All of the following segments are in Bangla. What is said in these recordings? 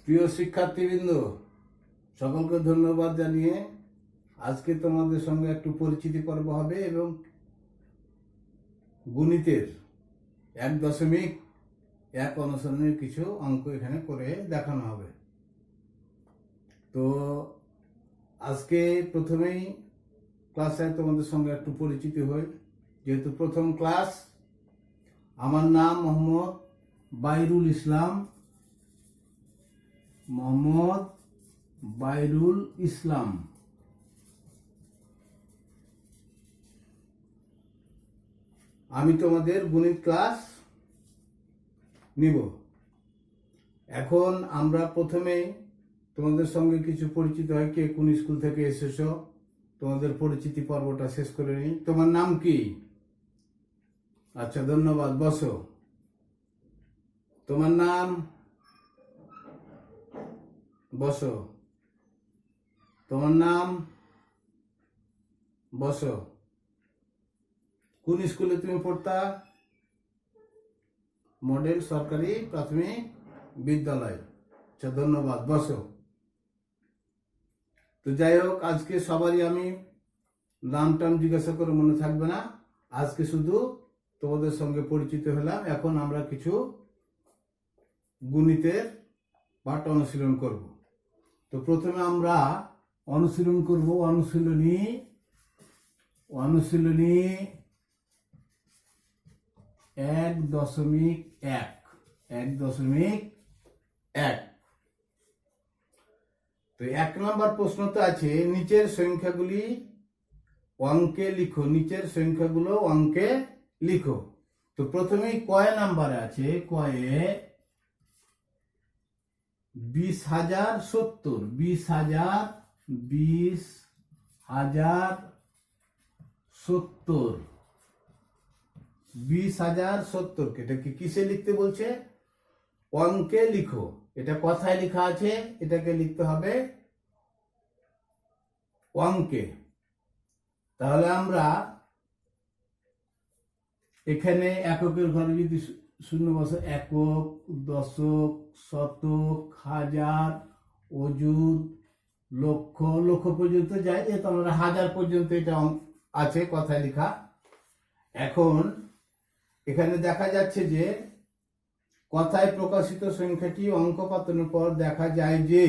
প্রিয় শিক্ষার্থীবৃন্দ, সকলকে ধন্যবাদ জানিয়ে আজকে তোমাদের সঙ্গে একটু পরিচিতি পর্ব হবে এবং গণিতের 1.1 অনুশীলনের কিছু অঙ্ক এখানে করে দেখানো হবে। তো আজকে প্রথমেই ক্লাসে তোমাদের সঙ্গে একটু পরিচিতি হই, যেহেতু প্রথম ক্লাস। আমার নাম মোহাম্মদ বাইরুল ইসলাম। আমি তোমাদের গণিত ক্লাস নিব। এখন আমরা প্রথমেই তোমাদের সঙ্গে কিছু পরিচিত হয়, কে কোন স্কুল থেকে এসেছো তোমাদের পরিচিতি পর্বটা শেষ করে নিই। তোমার নাম কি? আচ্ছা, ধন্যবাদ, বসো। তোমার নাম? বসো। তোমার নাম? বসো। কোন স্কুলে তুমি পড়তা? মডেল সরকারি প্রাথমিক বিদ্যালয়। আচ্ছা, ধন্যবাদ, বসো। তো যাই হোক, আজকে সবারই আমি নাম টাম জিজ্ঞাসা করে মনে থাকবে না, আজকে শুধু তোমাদের সঙ্গে পরিচিত হলাম। এখন আমরা কিছু গণিতের পাঠ অনুশীলন করব। তো প্রথমে আমরা অনুশীলন করব অনুশীলনী 1.1। তো 1 নম্বর প্রশ্নতে আছে, নিচের সংখ্যাগুলি অঙ্কে লিখো। নিচের সংখ্যাগুলো অঙ্কে লিখো। তো প্রথমেই কয় নাম্বারে আছে? কয়ে 20,070। 20,070 এটাকে কিসে লিখতে বলছে? অঙ্কে লিখো। এটা কথায় লেখা আছে, এটাকে লিখতে হবে অঙ্কে। তাহলে আমরা এখানে এককের ঘরে যদি শূন্য বসে, একক, দশক, শতক, হাজার, অযুত, লক্ষ, লক্ষ পর্যন্ত যায়, যেহেতু আমরা হাজার পর্যন্ত এটা আছে কথায় লেখা। এখন এখানে দেখা যাচ্ছে যে কথায় প্রকাশিত সংখ্যাটি অঙ্ক পাতানোর পর দেখা যায় যে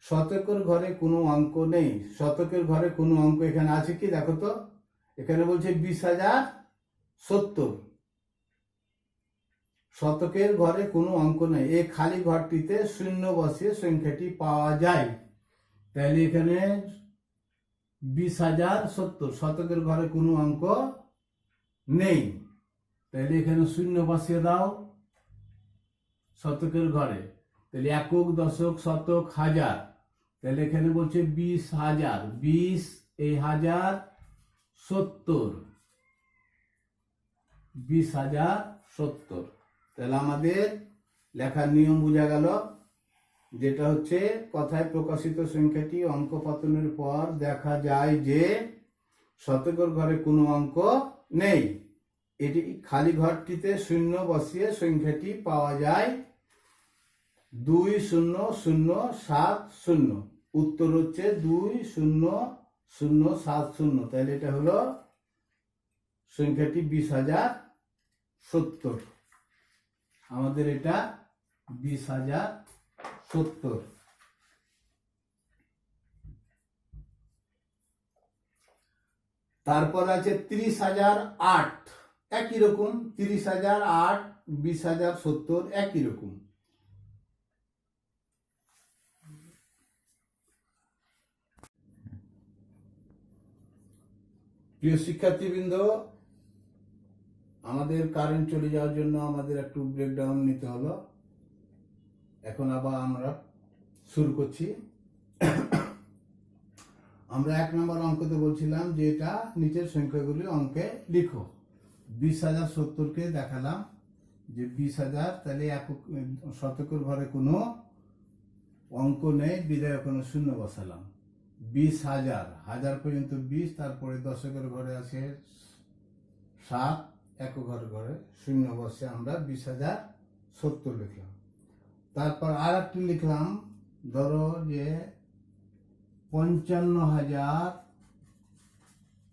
শতকের ঘরে কোনো অঙ্ক নেই। শতকের ঘরে কোনো অঙ্ক এখানে আছে কি? দেখো তো, এখানে বলছে 20,070। শতকের ঘরে কোনো অঙ্ক নেই, এই খালি ঘরটিতে শূন্য বসিয়ে সংখ্যাটি পাওয়া যায়। তাহলে এখানে 20,070, শতকের ঘরে কোনো অঙ্ক নেই, তাহলে এখানে শূন্য বসিয়ে দাও শতকের ঘরে। তাহলে একক, দশক, শতক, হাজার, তাহলে এখানে বলছে 20,000। 20 এই হাজার, 70, 20,070। তাহলে আমাদের লেখার নিয়ম বোঝা গেল, যেটা হচ্ছে কথায় প্রকাশিত সংখ্যাটি অঙ্ক পাতনের পর দেখা যায় যে শতকের ঘরে কোনো অঙ্ক নেই, এটি খালি ঘরটিতে শূন্য বসিয়ে সংখ্যাটি পাওয়া যায় 20,070। উত্তর হচ্ছে 20,070। তাহলে এটা হলো সংখ্যাটি 20,070। আমাদের এটা 20,070। তারপর আছে 30,008। একই রকম, 30,008, 20,070 একই রকম। প্রিয় শিক্ষার্থীবৃন্দ, আমাদের কারেন্ট চলে যাওয়ার জন্য আমাদের একটু ব্রেকডাউন নিতে হলো। এখন আবার আমরা শুরু করছি। আমরা 1 নম্বর অঙ্কতে বলছিলাম যে এটা নিচের সংখ্যাগুলি অঙ্কে লিখো। 20,070কে দেখালাম যে 20,000, তাহলে শতকের ঘরে কোনো অঙ্ক নেই, বিদায় কোনো শূন্য বসালাম। 20,000, হাজার পর্যন্ত 20, তারপরে দশকের ঘরে আছে 7, একক ঘরে শূন্য বসে আমরা 20,070 লিখলাম। তারপর আর একটি লিখলাম, ধরো যে 55,000,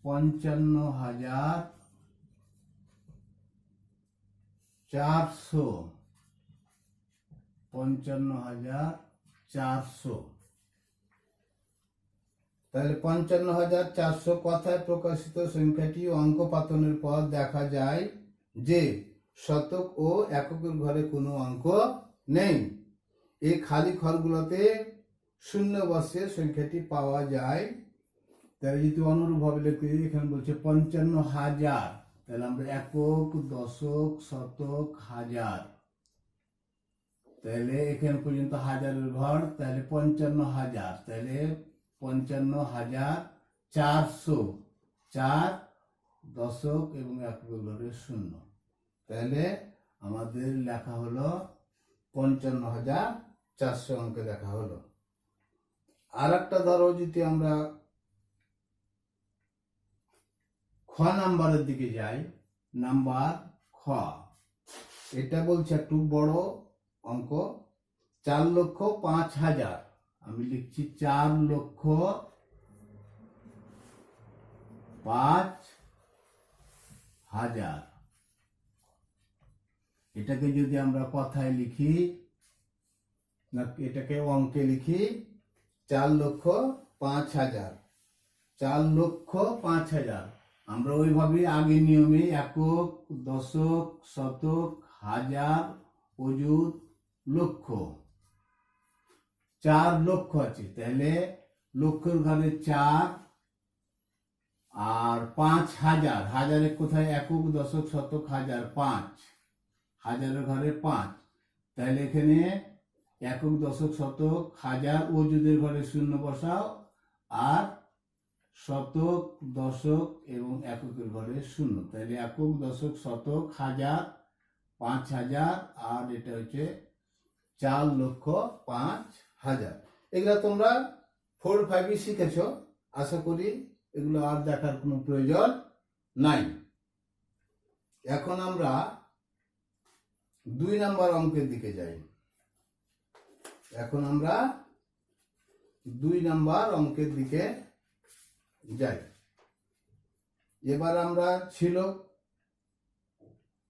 55,400, 55,400। তাহলে 55,400 কথায় প্রকাশিত সংখ্যাটি অঙ্ক পাতনের পর দেখা যায় যে শতক ও এককের ঘরে কোনো অঙ্ক নেই। এই খালি ঘরগুলোতে শূন্য বসে সংখ্যাটি পাওয়া যায়। তাহলে যদি অনুরূপভাবে লিখতে দিই, এখানে বলছে 55,000, তাহলে আমরা একক, দশক, শতক, হাজার, তাহলে এখানে পর্যন্ত হাজারের ঘর, তাহলে 55,000, তাহলে 55,400, 4 দশক এবং এককের ঘরে শূন্য, তাহলে আমাদের লেখা হলো 55,400 অঙ্কে লেখা হলো। আর একটা ধরো যদি আমরা খ নাম্বারের দিকে যাই, নাম্বার খ, এটা বলছে একটু বড় অঙ্ক, 4,05,000। আমি লিখছি 4,05,000। এটাকে যদি আমরা কথায় লিখি না এটাকে অঙ্কে লিখি, 4,05,000, 4,05,000। আমরা ওইভাবে আগে নিয়মে একক, দশক, শতক, হাজার, অযুত, লক্ষ, 4 লক্ষ আছে, তাহলে লক্ষের ঘরে 4 আর 5,000, হাজারের কোথায় একক, দশক, শতক, হাজার, 5, হাজারের ঘরে 5, তাহলে এখানে একক, দশক, শতক, হাজার, অযুতের ঘরে শূন্য বসাও, আর শতক, দশক এবং এককের ঘরে শূন্য, তাহলে একক, দশক, শতক, হাজার, 5,000, আর এটা হচ্ছে 4,05,000। এগুলা তোমরা 4-5 শিখেছ, আশা করি এগুলো আর দেখার কোনো প্রয়োজন নাই। এখন আমরা 2 নম্বর অঙ্কের দিকে যাই। এখন আমরা 2 নম্বর অঙ্কের দিকে যাই। এবার আমরা ছিল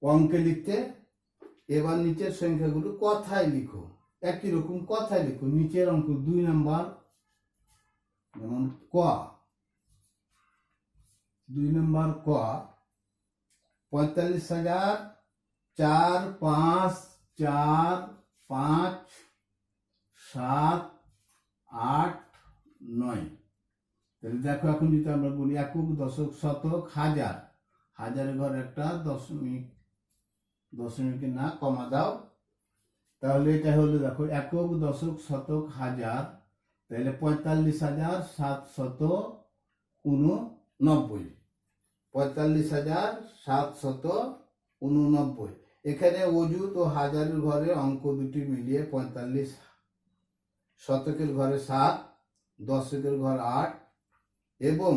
অঙ্কে লিখতে, এবার নিচের সংখ্যাগুলো কথায় লিখো, একই রকম কথায় লিখো। নিচের অঙ্ক 2 নম্বর, যেমন ক, 2 নম্বর ক, 45,000, 4, 5, 4, 5, 7, 8, 9। তাহলে দেখো, এখন যদি আমরা বলি একক, দশক, শতক, হাজার, হাজারের ঘর একটা দশমিক, দশমিকে না কমা দাও, তাহলে এটা হলো দেখো একক, দশক, শতক, হাজার, তাহলে 45,789, 45,789। এখানে অযুত ও হাজারের ঘরে অঙ্ক দুটি মিলিয়ে 45, শতকের ঘরে 7, দশকের ঘর 8 এবং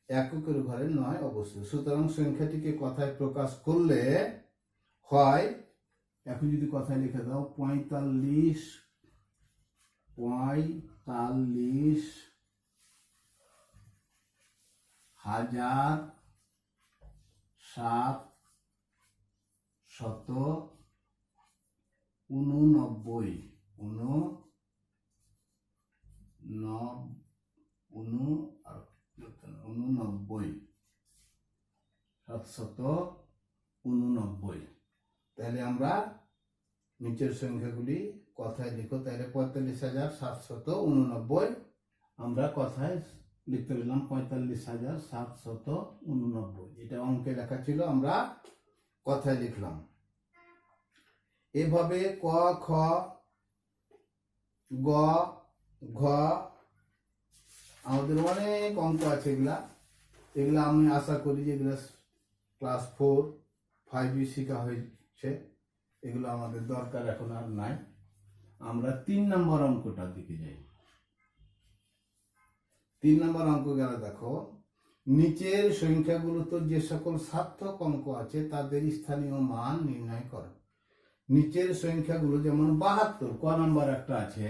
এককের ঘরে 9 অবশ্যই। সুতরাং সংখ্যাটিকে কথায় প্রকাশ করলে হয়, এখন যদি কথায় লিখে দাও, 45,789। তাহলে আমরা নিচের সংখ্যাগুলি কথায় লিখো, তাহলে 45,789 আমরা কথায় লিখতে পেলাম, 45,789। এটা অঙ্কে লেখা ছিল, আমরা কথায় লিখলাম। এভাবে ক, খ, গ, ঘ, আমাদের অনেক অঙ্ক আছে। এগুলা আমি আশা করি যে এগুলা ক্লাস 4-5 শেখা হয়েছে, এগুলো আমাদের দরকার এখন আর নাই। আমরা 3 নম্বর অঙ্কটার দিকে যাই। 3 নম্বর অঙ্ক গেলে দেখো, নিচের সংখ্যাগুলোতে যে সকল সার্থক অঙ্ক আছে তাদের স্থানীয় মান নির্ণয় করো। নিচের সংখ্যাগুলো যেমন 72, ক নাম্বার একটা আছে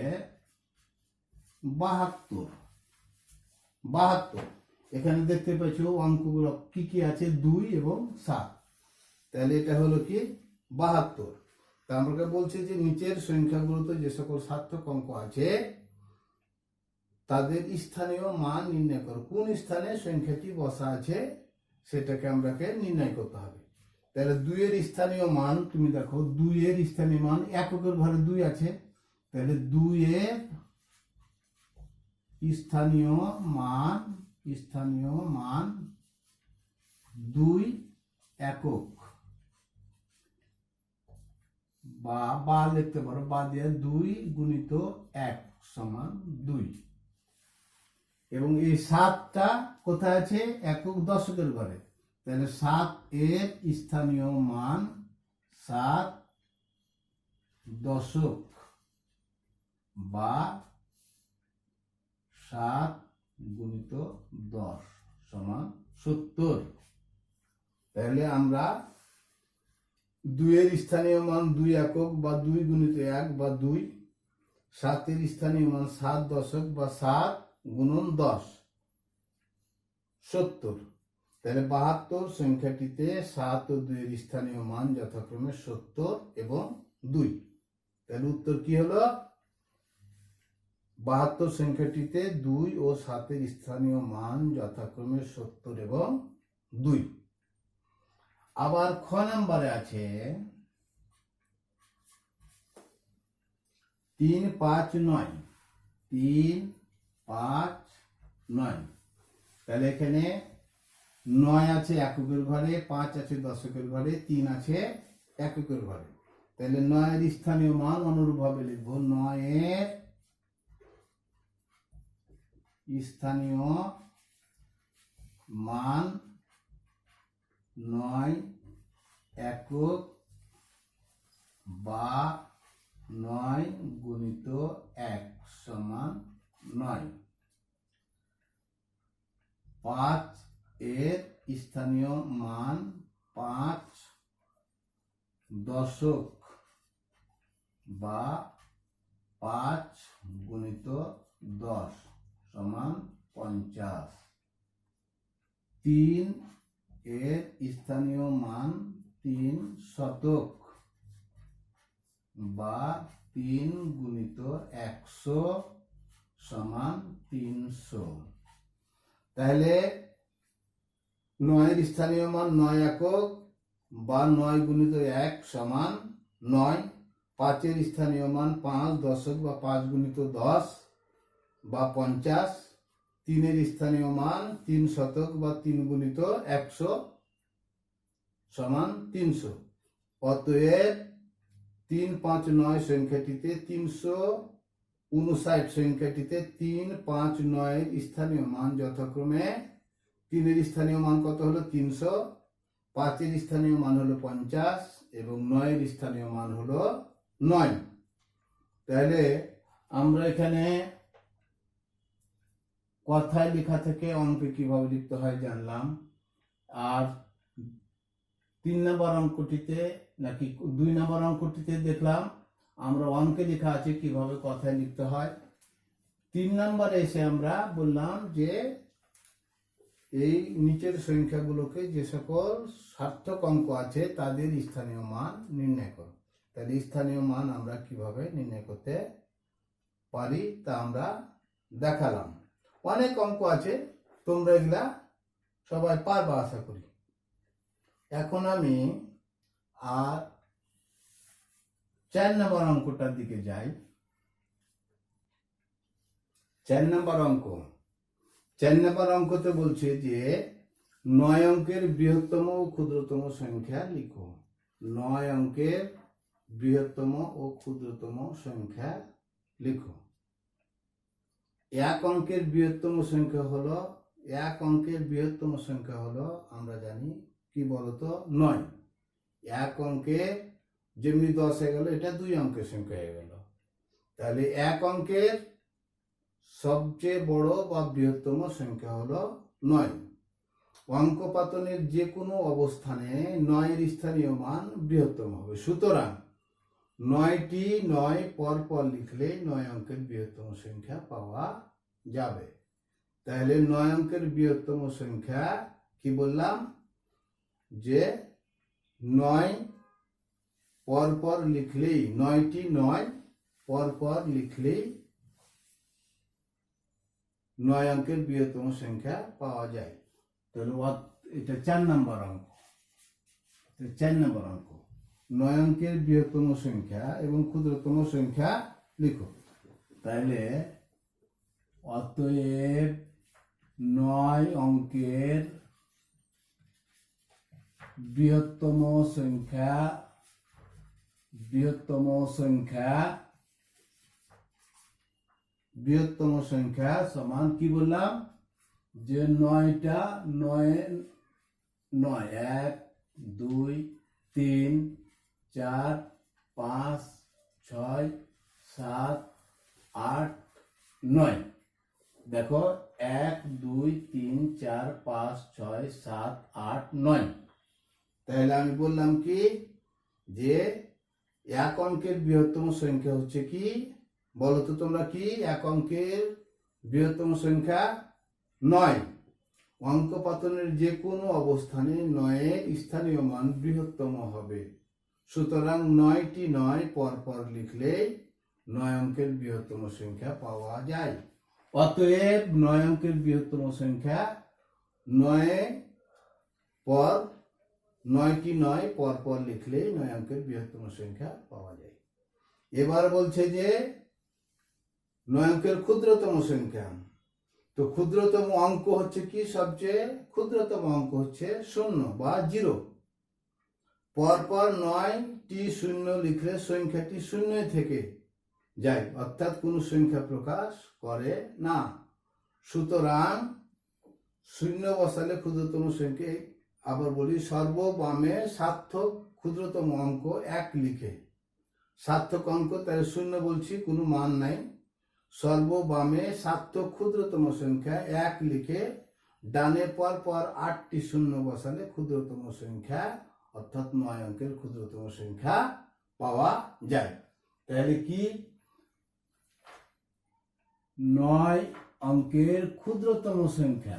72, 72। এখানে দেখতে পাচ্ছ অঙ্কগুলো কি কি আছে, 2 এবং 7। তাহলে এটা হলো কি 72। তা আমরা বলছি যে নিচের সংখ্যাগুলোতে যে সকল সার্থক অঙ্ক আছে তাদের স্থানীয় মান নির্ণয় করো। কোন স্থানে সংখ্যাটি বসা আছে সেটাকে আমরাকে নির্ণয় করতে হবে। তাহলে 2 এর স্থানীয় মান তুমি দেখো, 2 এর স্থানীয় মান এককের ঘরে 2 আছে, তাহলে 2 এর স্থানীয় মান 2 একক, বা লিখতে পারো, বা দিয়ে 2 গুণিত 1 সমান 2। এবং এই 7টা কোথায় আছে, একক দশকের ঘরে, তাহলে 7 এর স্থানীয় মান 7 দশক, বা 7 গুণিত 10 সমান 70। তাহলে আমরা 2 এর স্থানীয় মান 2 একক বা 2 গুণিত 1 বা 2, 7 এর স্থানীয় মান 7 দশক বা 7 গুণন 10, 70। তাহলে 72 সংখ্যাটিতে 7 ও 2 এর স্থানীয় মান যথাক্রমে 70 এবং 2। তাহলে উত্তর কি হলো, 72 সংখ্যাটিতে 2 ও 7 এর স্থানীয় মান যথাক্রমে 70 এবং 2। আবার খ নাম্বারে আছে 3, 5, 9, 3, 5, 9। তাহলে এখানে 9 আছে এককের ঘরে, 5 আছে দশকের ঘরে, 3 আছে এককের ঘরে। তাহলে 9 এর স্থানীয় মান অনুরূপভাবে লিখবো, 9 এর স্থানীয় মান 9 একক বা 9 গুণিত 1 সমান 9। 5 এর স্থানীয় মান 5 দশক বা 5 গুণিত 10 সমান 50। 3 এর স্থানীয় মান 3 শতক বা 3 গুণিত 100 সমান 300। তাহলে 9 এর স্থানীয় মান 9 একক বা 9 গুণিত 1 সমান 9। 5 এর স্থানীয় মান 5 দশক বা 5 গুণিত 10 বা 50। 3 এর স্থানীয় মান 3 শতক বা 3 গুণিত 100 সমান 300। অতএব 3, 5, 9 সংখ্যাটিতে 359 সংখ্যাটিতে 3, 5, 9 এর স্থানীয় মান যথাক্রমে 3 এর স্থানীয় মান কত হলো 300, 5 এর স্থানীয় মান হলো 50 এবং 9 এর স্থানীয় মান হলো 9। তাহলে আমরা এখানে কথায় লেখা থেকে অঙ্কে কিভাবে লিখতে হয় জানলাম। আর 3 নম্বর অঙ্কটিতে নাকি 2 নম্বর অঙ্কটিতে দেখলাম আমরা অঙ্কে লেখা আছে কিভাবে কথায় লিখতে হয়। 3 নম্বরে এসে আমরা বললাম যে এই নিচের সংখ্যাগুলোকে যে সকল সার্থক অঙ্ক আছে তাদের স্থানীয় মান নির্ণয় করো। তাহলে স্থানীয় মান আমরা কিভাবে নির্ণয় করতে পারি তা আমরা দেখালাম। অনেক অঙ্ক আছে, তোমরা এগুলা সবাই পারবা আশা করি। এখন আমি আর 4 নম্বর অঙ্কটার দিকে যাই। 4 নম্বর অঙ্ক, 4 নম্বর অঙ্কতে বলছে যে 9 অঙ্কের বৃহত্তম ও ক্ষুদ্রতম সংখ্যা লিখো। 9 অঙ্কের বৃহত্তম ও ক্ষুদ্রতম সংখ্যা লিখো। 1 অঙ্কের বৃহত্তম সংখ্যা হলো, 1 অঙ্কের বৃহত্তম সংখ্যা হলো আমরা জানি কি বলতো 9। 1 অঙ্কের যেমনি 10 হয়ে গেল, এটা 2 অঙ্কের সংখ্যা হয়ে গেল। তাহলে 1 অঙ্কের সবচেয়ে বড় বা বৃহত্তম সংখ্যা হলো 9। অঙ্ক পাতনের যে কোনো অবস্থানে 9 এর স্থানীয় মান বৃহত্তম হবে। সুতরাং 9টি 9 পর পর লিখলে 9 অঙ্কের বৃহত্তম সংখ্যা পাওয়া যাবে। তাহলে 9 অঙ্কের বৃহত্তম সংখ্যা কি বললাম, যে 9 পর পর লিখলেই, 9টি 9 পর পর লিখলেই 9 অঙ্কের বৃহত্তম সংখ্যা পাওয়া যায়। তাহলে এটা 4 নম্বর অঙ্ক। 4 নম্বর অঙ্ক, 9 অঙ্কের বৃহত্তম সংখ্যা এবং ক্ষুদ্রতম সংখ্যা লিখো। তাহলে অতএব 9 অঙ্কের বৃহত্তম সংখ্যা সমান কি বললাম, যে 9টা 9 1 2 3 4 5 6 7 8 9। দেখো 1 2 3 4 5 6 7 8 9। তাহলে আমি বললাম কি, যে এক অঙ্কের বৃহত্তম সংখ্যা হচ্ছে কি, বলো তো তোমরা কি? এক অঙ্কের বৃহত্তম সংখ্যা 9। অঙ্ক পাতনের যে কোনো অবস্থানে 9-এর স্থানীয় মান বৃহত্তম হবে। সুতরাং 9টি 9 পর পর লিখলে 9 অঙ্কের বৃহত্তম সংখ্যা পাওয়া যায়। অতএব 9 অঙ্কের বৃহত্তম সংখ্যা 9টি 9 পর পর লিখলে 9 অঙ্কের বৃহত্তম সংখ্যা পাওয়া যায়। এবার বলছে যে 9 অঙ্কের ক্ষুদ্রতম সংখ্যা। তো ক্ষুদ্রতম অঙ্ক হচ্ছে কি, সবচেয়ে ক্ষুদ্রতম অঙ্ক হচ্ছে 0 বা 0। পরপর 9টি 0 লিখলে সংখ্যাটি 0 থেকে যায়, অর্থাৎ কোনো সংখ্যা প্রকাশ করে না। সুতরাং 0 বসালে ক্ষুদ্রতম সংখ্যা, আবার বলি, সর্ববামে সার্থক ক্ষুদ্রতম অঙ্ক 1 লিখে, সার্থক অঙ্ক, তাহলে 0 বলছি, কোনো মান নাই, সর্ববামে সার্থক ক্ষুদ্রতম সংখ্যা 1 লিখে ডানে পর পর 8টি 0 বসালে ক্ষুদ্রতম সংখ্যা, অর্থাৎ 9 অঙ্কের ক্ষুদ্রতম সংখ্যা পাওয়া যায়। তাহলে কি, 9 অঙ্কের ক্ষুদ্রতম সংখ্যা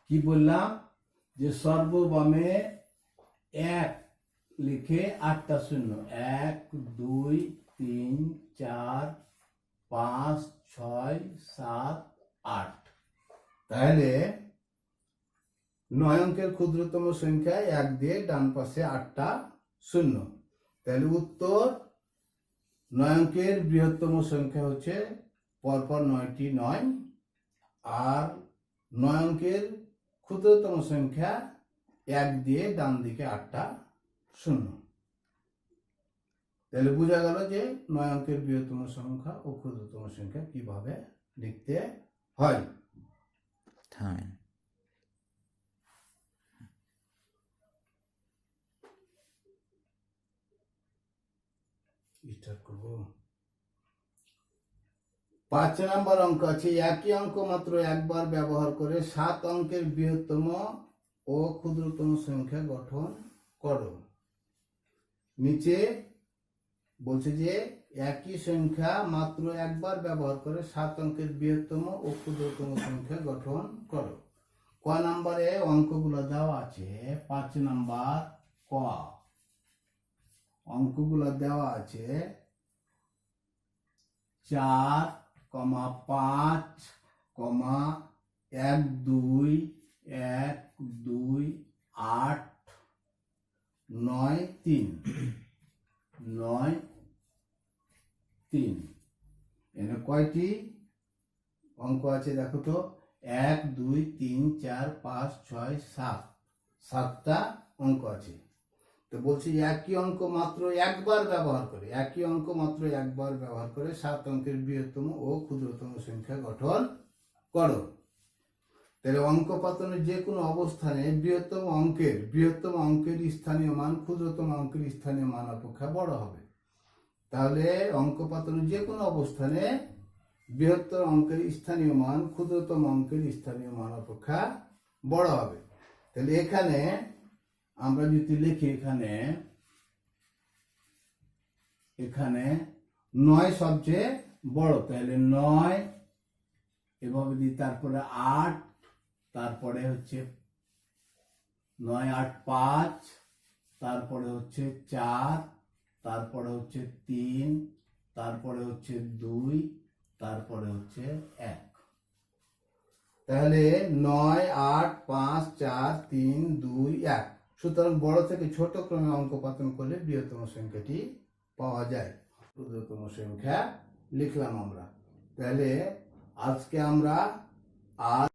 কি বললাম, যে সর্ববামে 1 লিখে 8টা 0, 1 2 3 4 5 6 7 8। তাহলে 9 অঙ্কের ক্ষুদ্রতম সংখ্যা 1 দিয়ে ডান পাশে 8টা 0। তাহলে উত্তর, 9 অঙ্কের বৃহত্তম সংখ্যা হচ্ছে পরপর 9টি 9, আর 9 অঙ্কের ক্ষুদ্রতম সংখ্যা 1 দিয়ে ডান দিকে 8টা 0। তাহলে বোঝা গেল যে 9 অঙ্কের বৃহত্তম সংখ্যা ও ক্ষুদ্রতম সংখ্যা কিভাবে লিখতে হয়। স্টার্ট করব। 5 নম্বর অঙ্ক আছে, একই অঙ্ক মাত্র একবার ব্যবহার করে 7 অঙ্কের বৃহত্তম ও ক্ষুদ্রতম সংখ্যা গঠন করো। নিচে বলছে যে একই সংখ্যা মাত্র একবার ব্যবহার করে 7 অঙ্কের বৃহত্তম ও ক্ষুদ্রতম সংখ্যা গঠন করো। ক নম্বরে অঙ্কগুলো দেওয়া আছে, 5 নম্বর ক অঙ্কগুলো দেওয়া আছে 4, 5, 1 2 1 2 8 9 3 9 3। এখানে কয়টি অঙ্ক আছে দেখো তো, 1 2 3 4 5 6 7, 7টা অঙ্ক আছে। তো বলছি একই অঙ্ক মাত্র একবার ব্যবহার করে, 7 অঙ্কের বৃহত্তম ও ক্ষুদ্রতম সংখ্যা গঠন করো। তাহলে অঙ্ক পাতনের যে কোনো অবস্থানে বৃহত্তম অঙ্কের স্থানীয় মান ক্ষুদ্রতম অঙ্কের স্থানীয় মান অপেক্ষা বড় হবে। তাহলে অঙ্ক পাতনের যে কোনো অবস্থানে বৃহত্তর অঙ্কের স্থানীয় মান ক্ষুদ্রতম অঙ্কের স্থানীয় মান অপেক্ষা বড় হবে। তাহলে এখানে আমরা যদি লিখি এখানে 9 সবচেয়ে বড়, তাহলে 9 এভাবে দিই, তারপরে 8, তারপরে হচ্ছে 9, 8, 5, তারপরে হচ্ছে 4, তারপরে হচ্ছে 3, তারপরে হচ্ছে 2, তারপরে হচ্ছে 1। তাহলে 9, 8, 5, 4, 3, 2, 1। সুতরাং বড় থেকে ছোট ক্রমে অঙ্ক পাতন করলে বৃহত্তম সংখ্যাটি পাওয়া যায়। ক্ষুদ্রতম সংখ্যা লিখলাম আমরা। তাহলে আজকে আমরা